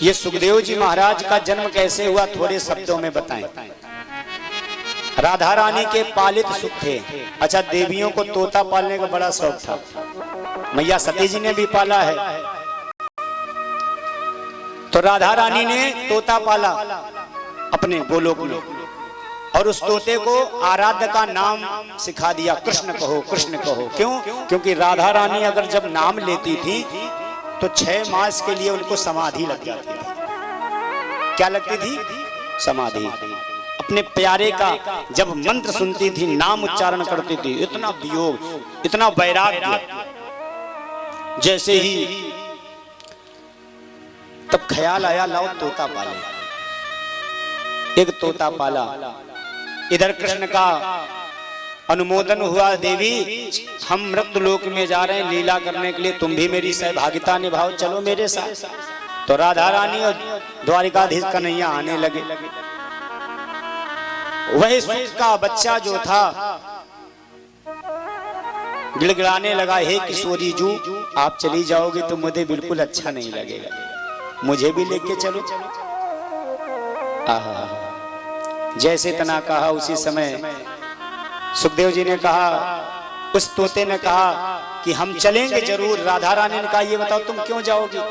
ये सुखदेव जी महाराज का जन्म कैसे हुआ थोड़े शब्दों में बताएं। राधा रानी के पालित सुख थे। अच्छा, देवियों को तोता पालने का बड़ा शौक था। मैया सती जी ने भी पाला है। तो राधा रानी ने तोता पाला अपने गोलोक में, और उस तोते को आराध्य का नाम सिखा दिया, कृष्ण कहो कृष्ण कहो। क्यों? क्योंकि राधा रानी अगर जब नाम लेती थी तो 6 मास के लिए उनको समाधि लग जाती थी। क्या लगती थी? समाधि। अपने प्यारे का जब मंत्र सुनती थी, नाम उच्चारण करती थी, इतना वियोग, इतना वैराग्य। जैसे ही तब ख्याल आया, लाओ तोता पाले। एक तोता पाला। इधर कृष्ण का अनुमोदन हुआ, देवी हम मृत्युलोक में जा रहे हैं लीला करने के लिए, तुम भी मेरी सहभागिता निभाओ, चलो मेरे साथ। तो राधा रानी और द्वारिकाधीश कन्हैया आने लगे। वही सुख का बच्चा जो था गिड़गिड़ाने लगा, हे किशोरी जू, आप चली जाओगे तो मुझे बिल्कुल अच्छा नहीं लगेगा, मुझे भी लेके चलो। जैसे तना कहा उसी समय सुखदेव जी ने कहा, उस तोते ने कहा कि हम चलेंगे जरूर। राधा रानी ने कहा, ये बताओ तुम क्यों जाओगे?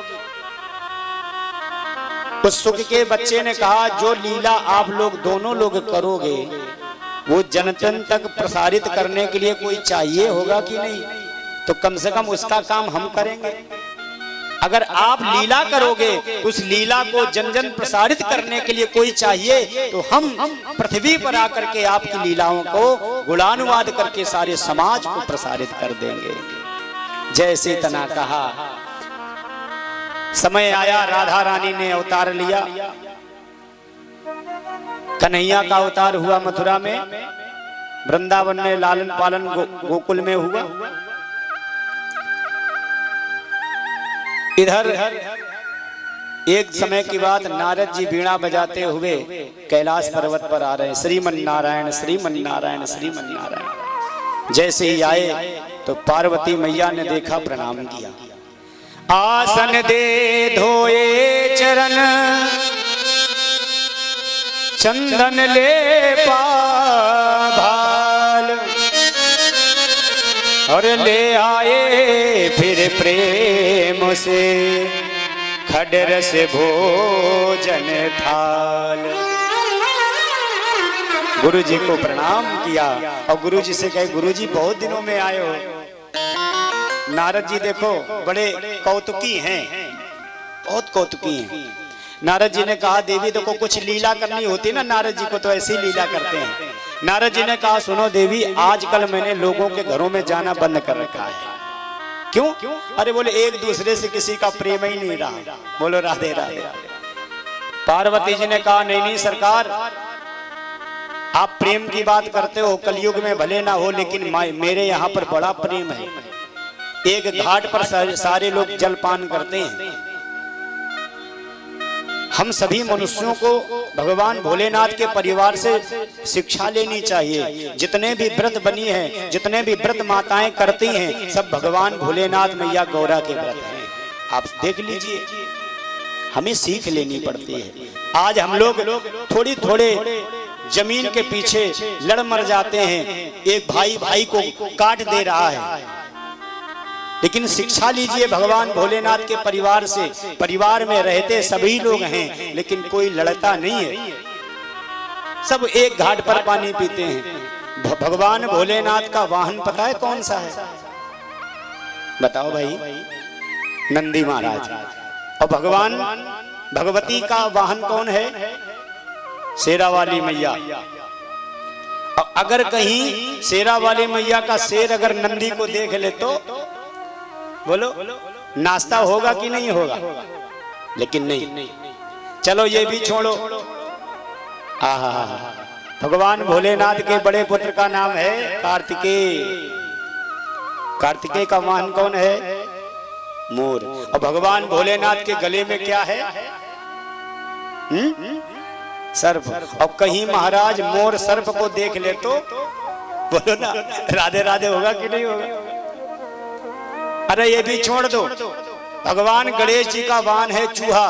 उस सुख के बच्चे ने कहा, जो लीला आप लोग दोनों लोग करोगे वो जनतन तक प्रसारित करने के लिए कोई चाहिए होगा कि नहीं? तो कम से कम उसका काम हम करेंगे। अगर आप लीला करोगे तो उस लीला को जन जन प्रसारित करने के लिए कोई चाहिए, तो हम पृथ्वी पर आकर के आपकी लीलाओं को गुणानुवाद करके सारे समाज को प्रसारित कर देंगे। जैसे तना कहा, समय आया, राधा रानी ने अवतार लिया। कन्हैया का अवतार हुआ मथुरा में, वृंदावन में लालन पालन गोकुल में हुआ। इधर एक समय की बात, नारद जी वीणा बजाते हुए कैलाश पर्वत पर आ रहे हैं, श्रीमन नारायण श्रीमन नारायण श्रीमन नारायण। जैसे ही आए तो पार्वती मैया ने देखा, प्रणाम किया। आसन दे धोए चरण, चंदन ले भाल, और ले आए फिर प्रेम से खडरस भोजन थाल। गुरु जी को प्रणाम किया और गुरु जी से कहे, गुरु जी बहुत दिनों में आए हो। नारद जी देखो बड़े कौतुकी हैं, बहुत कौतुकी हैं। नारद जी ने कहा, देवी देखो कुछ लीला करनी होती ना, नारद जी को तो ऐसी लीला करते हैं। नारद जी ने कहा, सुनो देवी, आजकल मैंने लोगों के घरों में जाना बंद कर रखा है। क्यों? अरे बोले एक दूसरे से किसी का प्रेम ही नहीं रहा। बोलो राधे राधे। पार्वती जी ने कहा, नहीं नहीं सरकार, आप प्रेम की बात करते हो, कलयुग में भले ना हो, लेकिन मेरे यहाँ पर बड़ा प्रेम है। एक घाट पर सारे लोग जलपान करते हैं। हम सभी मनुष्यों को भगवान भोलेनाथ के परिवार से शिक्षा लेनी चाहिए। जितने भी व्रत बनी हैं, जितने भी व्रत माताएं करती हैं, सब भगवान भोलेनाथ मैया गौरा के व्रत हैं। आप देख लीजिए, हमें सीख लेनी पड़ती है। आज हम लोग थोड़ी थोड़े जमीन के पीछे लड़ मर जाते हैं, एक भाई भाई को काट दे रहा है। लेकिन शिक्षा लीजिए भगवान भोलेनाथ के परिवार से। परिवार में रहते सभी लोग हैं, लेकिन कोई लड़ता नहीं है, सब एक घाट पर पानी पीते हैं। भगवान भोलेनाथ का वाहन पता है कौन सा है? बताओ भाई। नंदी महाराज। और भगवान भगवती का वाहन कौन है? शेरा वाली मैया। और अगर कहीं शेरा वाली मैया का शेर अगर नंदी को देख ले तो बोलो नाश्ता होगा कि नहीं होगा? लेकिन नहीं। चलो ये भी छोड़ो। भगवान भोलेनाथ के बड़े पुत्र का नाम है कार्तिकेय। कार्तिकेय का वाहन कौन है? मोर। और भगवान भोलेनाथ के गले में क्या है? सर्प। और कहीं महाराज मोर सर्प को देख ले तो बोलो ना राधे राधे होगा कि नहीं होगा? अरे ये भी छोड़ दो। भगवान गणेश जी का वाहन है चूहा।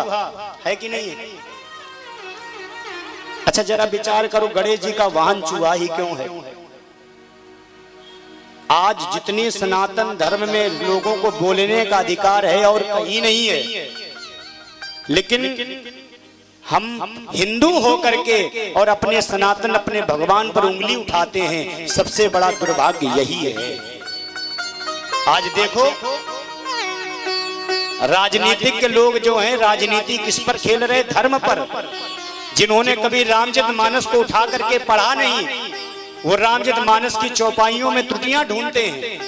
है कि नहीं है? अच्छा जरा विचार करो, गणेश जी का वाहन चूहा ही क्यों है? आज जितनी सनातन धर्म में लोगों को बोलने का अधिकार है और कहीं नहीं है, लेकिन हम हिंदू होकर के और अपने सनातन अपने भगवान पर उंगली उठाते हैं। सबसे बड़ा दुर्भाग्य यही है। आज देखो राजनीतिक के लोग जो हैं, राजनीति किस पर खेल रहे? धर्म पर। जिन्होंने कभी रामचरितमानस को उठा करके पढ़ा नहीं, वो रामचरितमानस की चौपाइयों में त्रुटियां ढूंढते हैं।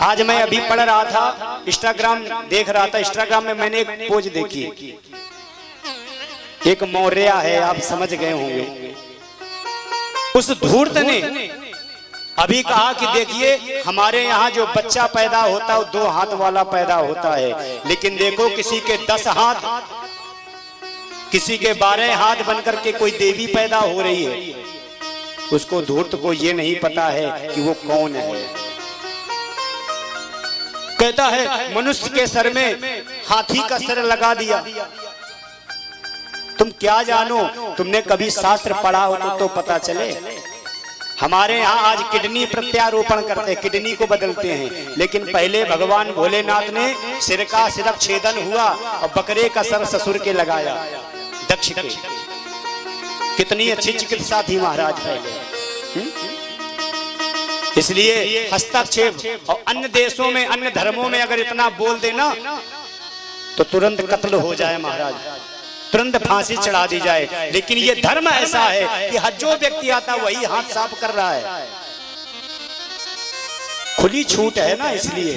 आज मैं अभी पढ़ रहा था, इंस्टाग्राम देख रहा था, इंस्टाग्राम में मैंने एक पोज देखी। एक मौर्य है, आप समझ गए होंगे। उस धूर्त ने अभी कहा कि देखिए हमारे यहाँ जो बच्चा पैदा होता है वो 2 हाथ वाला पैदा होता है, लेकिन देखो किसी के 10 हाथ, किसी के 12 हाथ बनकर के कोई देवी पैदा हो रही है। उसको धूर्त को ये नहीं पता है कि वो कौन है। कहता है मनुष्य के सर में हाथी का सर लगा दिया। तुम क्या जानो? तुमने कभी शास्त्र पढ़ा हो तो पता चले। हमारे यहाँ आज किडनी प्रत्यारोपण करते हैं, किडनी को बदलते हैं, लेकिन पहले भगवान भोलेनाथ ने सिर का सिर्फ छेदन हुआ और बकरे का सर ससुर के लगाया, दक्ष के। कितनी अच्छी चिकित्सा थी महाराज पहले। इसलिए हस्तक्षेप, और अन्य देशों में अन्य धर्मों में अगर इतना बोल देना तो तुरंत कत्ल हो जाए महाराज, तुरंत फांसी चढ़ा दी जाए। लेकिन ये धर्म ऐसा है कि हर जो व्यक्ति आता वही हाथ साफ कर रहा है। खुली छूट है ना, इसलिए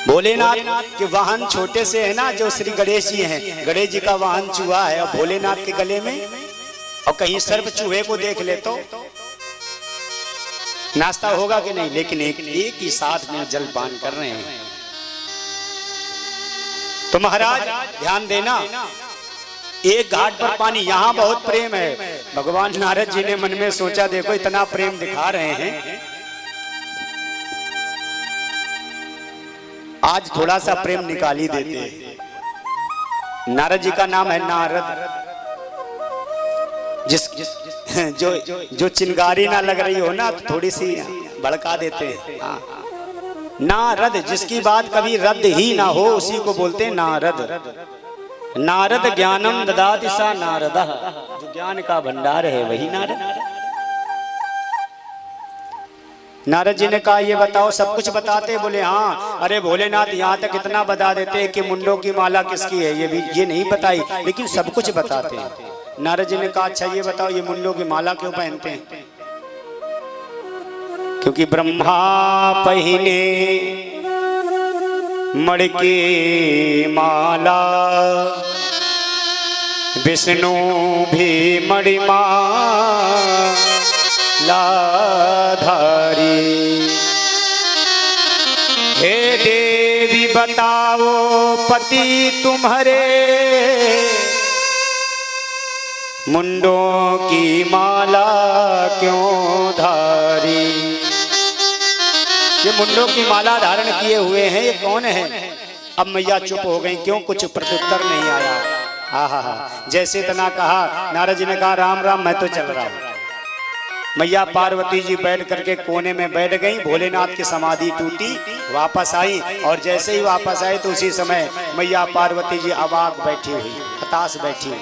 भोलेनाथ के वाहन छोटे से है ना, जो श्री गणेश जी हैं। गणेश जी का वाहन चूहा है और भोलेनाथ के गले में, और कहीं सर्प चूहे को देख ले तो नाश्ता होगा कि नहीं? लेकिन एक ही साथ में जलपान कर रहे हैं। तो महाराज ध्यान देना, एक घाट पर पानी, यहाँ बहुत प्रेम है। भगवान नारद जी ने मन में सोचा देखो इतना प्रेम दिखा रहे हैं, आज थोड़ा सा प्रेम निकाल ही देते हैं। नारद जी का नाम है नारद। जो चिंगारी ना लग रही हो ना तो थोड़ी सी भड़का देते हैं। नारद, जिसकी बात कभी रद्द ही ना हो उसी को बोलते हैं नारद। नारद ज्ञानम ददाति सा नारदः, जो ज्ञान का भंडार है वही नारद। नारद जी ने कहा ये बताओ, सब कुछ बताते? बोले हाँ। अरे भोलेनाथ यहाँ तक इतना बता देते हैं कि मुंडों की माला किसकी है, ये नहीं बताई, लेकिन सब कुछ बताते हैं। नारद जी ने कहा अच्छा ये बताओ, ये मुंडों की माला क्यों पहनते हैं? क्योंकि ब्रह्मा पहिने मड़के माला, विष्णु भी मणिमाला धारी। हे देवी बताओ पति तुम्हारे, मुंडों की माला क्यों धारी? ये मुंडों की माला धारण किए हुए हैं, ये कौन है? अब मैया चुप हो गई, क्यों? कुछ प्रत्युत्तर नहीं आया। हा। जैसे इतना कहा, नारद जी ने कहा राम राम मैं तो चल रहा हूँ। मैया पार्वती जी बैठ करके कोने में बैठ गई। भोलेनाथ की समाधि टूटी, वापस आई, और जैसे ही वापस आई तो उसी समय मैया पार्वती जी अवाक बैठी हुई, हताश बैठी हुई।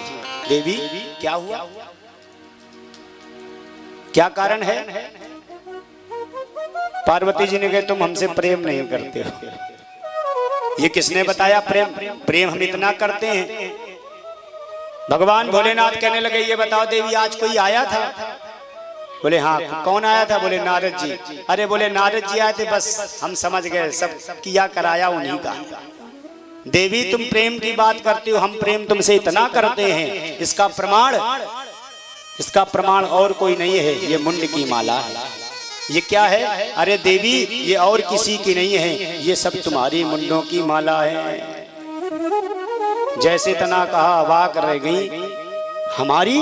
देवी क्या हुआ? क्या कारण है? पार्वती जी ने कहा तुम हमसे प्रेम नहीं करते हो। ये किसने बताया प्रेम? प्रेम हम इतना करते हैं। भगवान भोलेनाथ कहने लगे ये बताओ देवी आज कोई आया था? बोले हाँ। कौन आया था? बोले नारद जी। अरे बोले नारद जी आए थे, बस हम समझ गए, सब किया कराया उन्हीं का। देवी तुम प्रेम की बात करती हो, हम प्रेम तुमसे इतना करते हैं, इसका प्रमाण और कोई नहीं है, ये मुंड की माला है। ये क्या है? अरे देवी ये और किसी की नहीं है, ये सब तुम्हारी मुंडों की माला है। जैसे तना कहा अवाक रह गई। हमारी?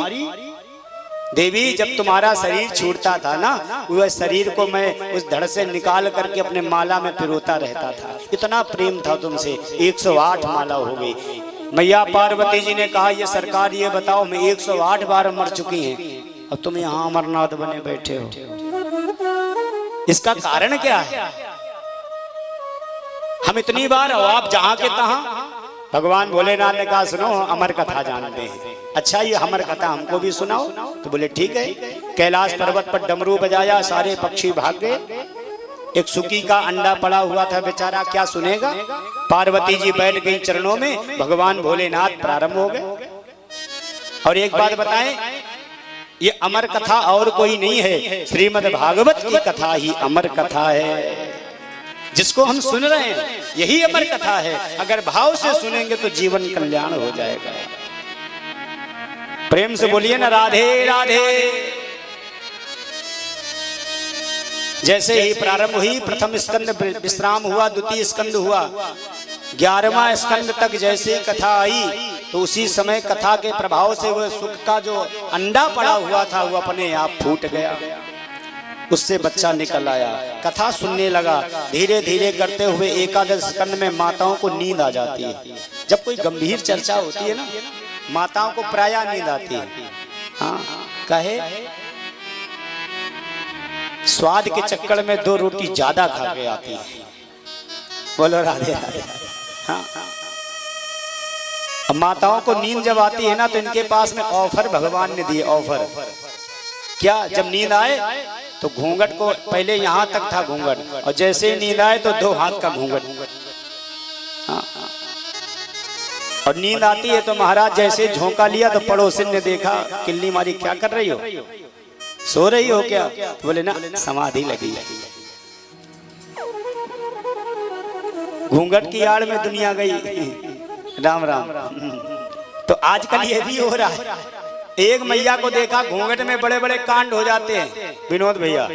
देवी जब तुम्हारा शरीर छूटता था ना, वह शरीर को मैं उस धड़ से निकाल करके अपने माला में पिरोता रहता था। इतना प्रेम था तुमसे। 108 माला हो गई। मैया पार्वती जी ने कहा, ये सरकार ये बताओ, मैं 108 बार मर चुकी हैं, अब तुम यहाँ अमरनाथ बने बैठे हो, इसका कारण क्या है? हम इतनी बार हो, आप जहां के तहां। भगवान भोलेनाथ ने कहा, सुनो, अमर कथा जानते हैं। अच्छा, ये अमर कथा हमको भी सुनाओ। तो बोले ठीक है। कैलाश पर्वत पर डमरू बजाया, सारे पक्षी भाग गए। एक सुकी का अंडा पड़ा हुआ था, बेचारा क्या सुनेगा। पार्वती जी बैठ गई चरणों में, भगवान भोलेनाथ प्रारंभ हो गए। और एक बात बताएं, ये अमर कथा और कोई नहीं है, श्रीमद् भागवत की कथा ही अमर कथा है। जिसको हम सुन रहे हैं यही अमर कथा है। अगर भाव से सुनेंगे तो जीवन कल्याण हो जाएगा। प्रेम से बोलिए ना, राधे राधे। जैसे ही प्रारंभ हुई, प्रथम स्कंद विश्राम हुआ, द्वितीय स्कंद हुआ, 11वां स्कंद तक जैसे कथा आई, तो उसी समय कथा के प्रभाव से वह सुख का जो अंडा पड़ा हुआ था वो अपने आप फूट गया, उससे बच्चा निकल आया। कथा सुनने लगा। धीरे धीरे करते हुए एकादश स्कंद में माताओं को नींद आ जाती है। जब कोई गंभीर चर्चा होती है ना, माताओं को प्राय नींद आती है। हाँ, कहे स्वाद के चक्कर में 2 रोटी ज्यादा खा के आती है। बोलो राधे राधे। हाँ, अब माताओं को नींद जब आती है ना, तो इनके पास में ऑफर भगवान ने दिए। ऑफर क्या? जब नींद आए तो घूंघट को, पहले यहाँ तक था घूंघट, और जैसे ही नींद आए तो 2 हाथ का घूंघट। हाँ, और नींद आती है तो महाराज जैसे झोंका लिया तो पड़ोसिन ने देखा, किल्ली मारी, क्या कर रही हो, सो रही हो क्या? तो बोले ना, समाधि लगी। घूंघट की आड़ में दुनिया गई। राम राम। तो आजकल ये भी हो रहा है। एक मैया को देखा, घूंघट में बड़े बड़े कांड हो जाते हैं, विनोद भैया।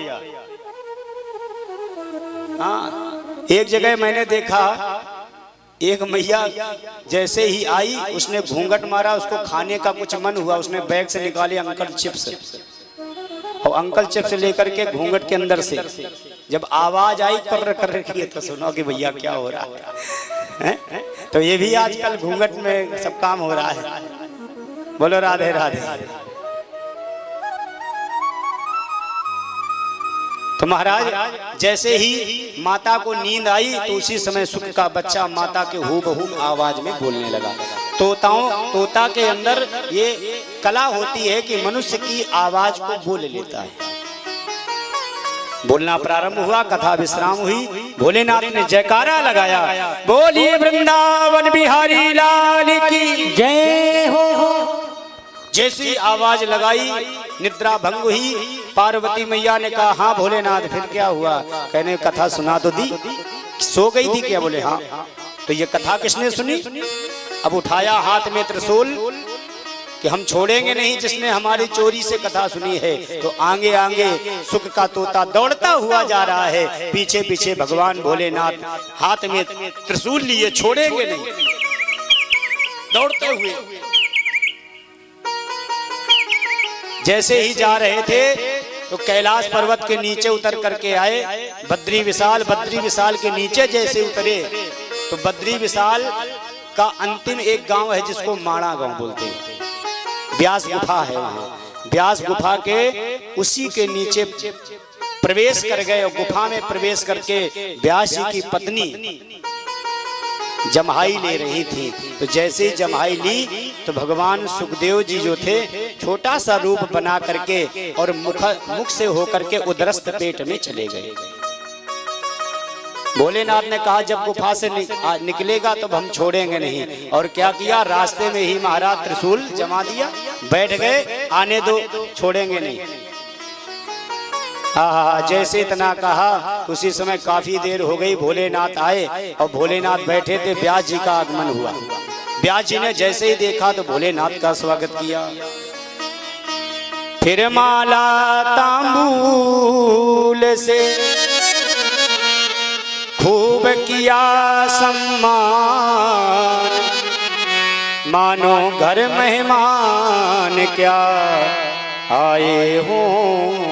हाँ, एक जगह मैंने देखा, एक मैया जैसे ही आई, उसने घूंघट मारा, उसको खाने का कुछ मन हुआ, उसने बैग से निकाले अंकल चिप्स, और अंकल चिप्स लेकर के घूंघट के अंदर से जब आवाज आई कर कर रखी है, तो सुनो कि भैया क्या हो रहा है। तो ये भी आजकल घूंघट में सब काम हो रहा है। बोलो राधे राधे। तो महाराज जैसे ही माता को नींद आई, तो उसी समय सुख का बच्चा माता के हूबहू आवाज में बोलने लगा। तोता के अंदर ये कला होती है कि मनुष्य की आवाज को बोल लेता है। बोलना प्रारंभ हुआ, कथा विश्राम हुई। भोलेनाथ ने जयकारा लगाया, बोलिए वृंदावन बिहारी लाल की जय हो। जैसी आवाज लगाई, निद्रा भंग हुई। पार्वती मैया ने कहा, हाँ भोलेनाथ फिर क्या हुआ? कहने, कथा सुना तो दी, सो गई थी क्या? बोले हाँ। तो ये कथा किसने सुनी? अब उठाया हाथ में त्रिशूल कि हम छोड़ेंगे नहीं जिसने हमारी चोरी से कथा सुनी है। तो आगे आगे सुख का तोता दौड़ता हुआ जा रहा है, पीछे पीछे भगवान भोलेनाथ हाथ में त्रिशूल लिए, छोड़ेंगे नहीं, दौड़ते हुए। जैसे ही जा रहे थे तो कैलाश पर्वत के नीचे उतर करके आए बद्री विशाल। बद्री विशाल के नीचे जैसे उतरे तो बद्री विशाल का अंतिम एक गांव है जिसको माणा गांव बोलते हैं। व्यास गुफा है वहां। व्यास गुफा के उसी के नीचे प्रवेश कर गए और गुफा में प्रवेश करके व्यास जी की पत्नी जम्हाई ले रही थी। तो जैसे ही जम्हाई ली तो भगवान सुखदेव जी जो थे, छोटा सा रूप बना करके और मुख से होकर के उदरस्त पेट में चले गए। भोलेनाथ ने कहा, जब गुफा से निकलेगा तो हम छोड़ेंगे नहीं। और क्या किया, रास्ते में ही महाराज त्रिशूल जमा दिया, बैठ गए, आने दो, छोड़ेंगे नहीं। हाँ, जैसे इतना कहा उसी समय काफी देर हो गई, भोलेनाथ आए और भोलेनाथ बैठे थे। व्यास जी का आगमन हुआ। व्यास जी ने जैसे ही देखा तो भोलेनाथ का स्वागत किया। फिर माला तांबूल से खूब किया सम्मान, मानो घर मेहमान क्या आए हो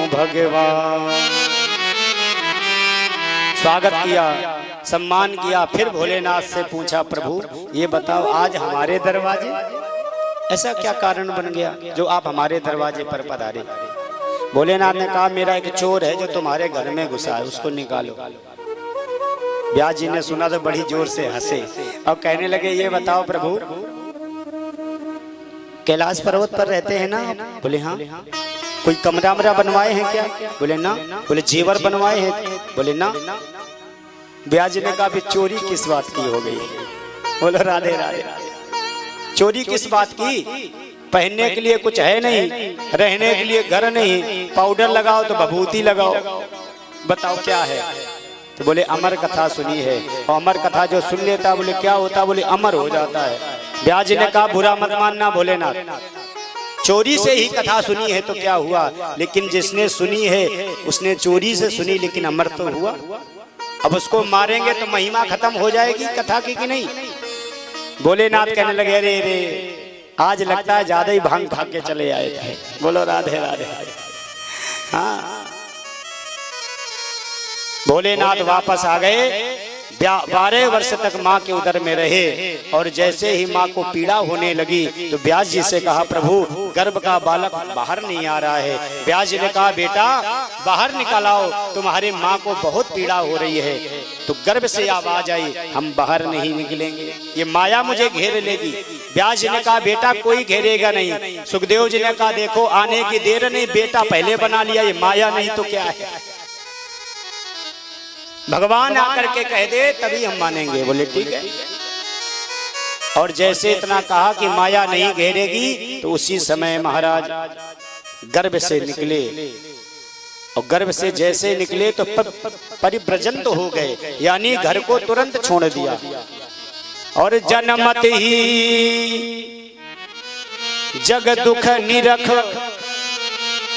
भगवान। स्वागत किया, सम्मान किया। फिर भोलेनाथ से पूछा, प्रभु ये बताओ आज हमारे दरवाजे ऐसा क्या कारण बन गया जो आप हमारे दरवाजे पर पधारे? भोलेनाथ ने कहा, मेरा एक चोर है जो तुम्हारे घर में घुसा है, उसको निकालो। व्यास जी ने सुना तो बड़ी जोर से हंसे और कहने लगे, ये बताओ प्रभु कैलाश पर्वत पर रहते हैं ना? बोले हाँ। कोई कमरा वमरा बनवाए हैं क्या? बोले ना। बोले जेवर बनवाए हैं? बोले ना। व्यास जी ने कहा, फिर चोरी किस बात की हो गई? बोलो राधे राधे। चोरी किस बात की? पहनने के लिए कुछ है नहीं, रहने के लिए घर नहीं, पाउडर लगाओ तो भभूति लगाओ, बताओ क्या है? तो बोले अमर कथा सुनी है, और अमर कथा जो सुन लेता बोले क्या होता? बोले अमर हो जाता है। व्यास जी ने कहा, बुरा मत मानना भोलेनाथ, चोरी से ही कथा सुनी है तो क्या हुआ, लेकिन जिसने सुनी है उसने चोरी से सुनी लेकिन अमर तो हुआ। अब उसको मारेंगे तो महिमा खत्म हो जाएगी कथा की कि नहीं? भोलेनाथ कहने लगे, अरे रे आज लगता है ज्यादा ही भांग खा के चले आए थे। बोलो राधे राधे। हाँ, भोलेनाथ वापस आ गए। 12 वर्ष तक माँ के उदर में रहे, और जैसे ही माँ को पीड़ा होने लगी तो व्यास जी से कहा, प्रभु गर्भ का बालक बाहर नहीं आ रहा है। व्यास जी ने कहा, बेटा बाहर निकालाओ, तुम्हारी माँ को बहुत पीड़ा हो रही है। तो गर्भ से आवाज आई, हम बाहर नहीं निकलेंगे, ये माया मुझे घेर लेगी। व्यास जी ने कहा, बेटा कोई घेरेगा नहीं। सुखदेव जी ने कहा, देखो आने की देर नहीं, बेटा पहले बना लिया, ये माया नहीं तो क्या है? भगवान आकर के कह दे तभी हम मानेंगे। बोले ठीक है। और जैसे इतना कहा कि माया नहीं घेरेगी, तो उसी समय महाराज गर्भ से निकले, और गर्भ से जैसे निकले तो परिव्रजन तो हो गए, यानी घर को तुरंत छोड़ दिया। और जन्मत ही जग दुख निरख,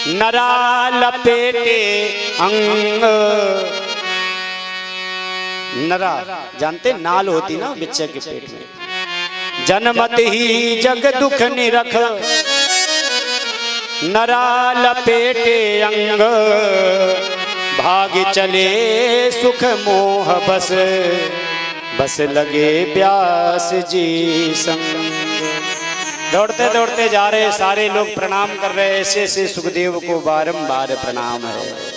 नरा लपेटे अंग। नरा जानते नाल होती ना बच्चे के पेट में। जन्मत ही जग दुख निरख, नरा लपेटे अंग। भाग चले सुख मोह बस, बस लगे व्यास जी संग। दौड़ते दौड़ते जा रहे, सारे लोग प्रणाम कर रहे, ऐसे से सुखदेव को बारंबार प्रणाम है।